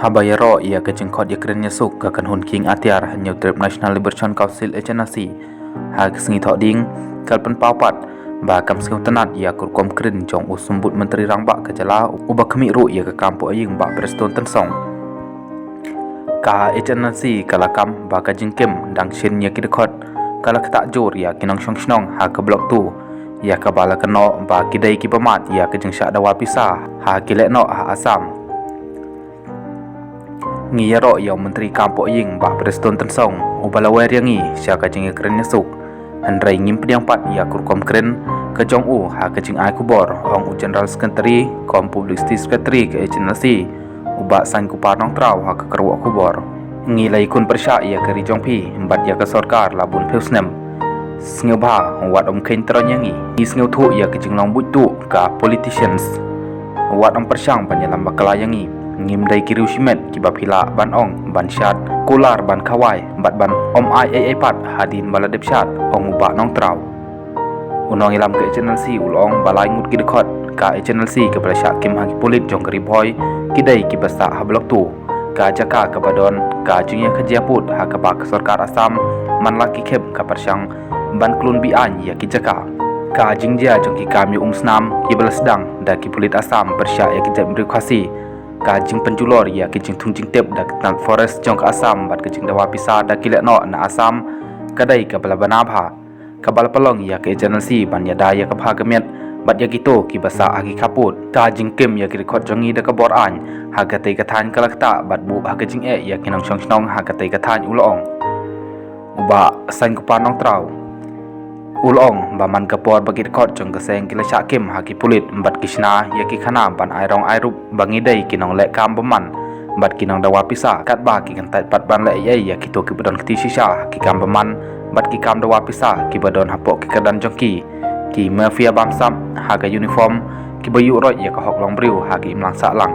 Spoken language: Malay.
Habayaro ia kejengkot ia keren nyesuk gakan hun king atiar hanya trip National Liberation Council agency hag sengi thok ding kalpen paupat ba kam sing tenat ia kurkom keren jong usumbut menteri rangbak kejala ubah kemi ru ia ke kampo aying ba preston tensong ka agency kalakam ba ka jengkem dang shin ia kidekot kala ketak jor ia kinong snong ha ke blok tu ia ka bala keno ba kidai ki pamat ia kejeng syak dawa pisah ha kilekno ha asam ngiyaro yaw menteri kampo ying ba preston tensong ubalawer yangi syaka jingi keren nyesuk handrai ngim pediang pat ya kurkom keren kejong u ha kejing ai kubor ong u general secretary kom public secretary ke agency uba san kupar nong trau ha ke kerwa kubor ngilai kun persya ya ke rijong pi embat ya ke sorkar labun peusnem sngeu ba wat om kain tron yangi ni sngeu thu ya kejing long butu ka politicians wat om persyang panyalam bakala yangi ngim dai kiriu simet kibab hila ban ong ban syat kular ban kawai bat ban om ai pat hadin baladep syat ong uba nong trau unong ilam ke channel si ulong balai ngut kidekot ka channel si ke bala syak kim hagi pulit jong keri boy kidai kibasa hablok tu ka jaka ke badon ka jungya khajiaput ha ka pak sarkar asam man laki khep ka persyang ban klun bi an ya ki jaka ka jingjia jong ki kami snam ki bala sedang da ki pulit asam persya ya ki jam khasi kajing penjulor ya kejing tungjing tep da ketan forest jong ke asam bat kejing dawa pisah da kilekno na asam kadai ke bala banabha kabal pelong ya ke agency ban ya daya ke bhagemet bat ya gitu ki basa agi kaput kajing kem ya ki record jongi da ke bor an hagatai kathan kalakta bat bu hagajing ya kinong snong hagatai kathan ulong uba san ku panong trau ulong baman kapor bagi record jong keseng kila syakim haki pulit mbat kisna ya ki khana ban airong airup bangi dai kinong lek kam baman bat kinong dawa pisah kat ba ki kan tat pat ban lek ya ki to ki badon kti sisa ki kam baman bat ki kam dawa pisah ki badon hapok ki kadan jongki ki mafia bamsam haga uniform ki bayu roj ya ka hok long briu haki imlang sak lang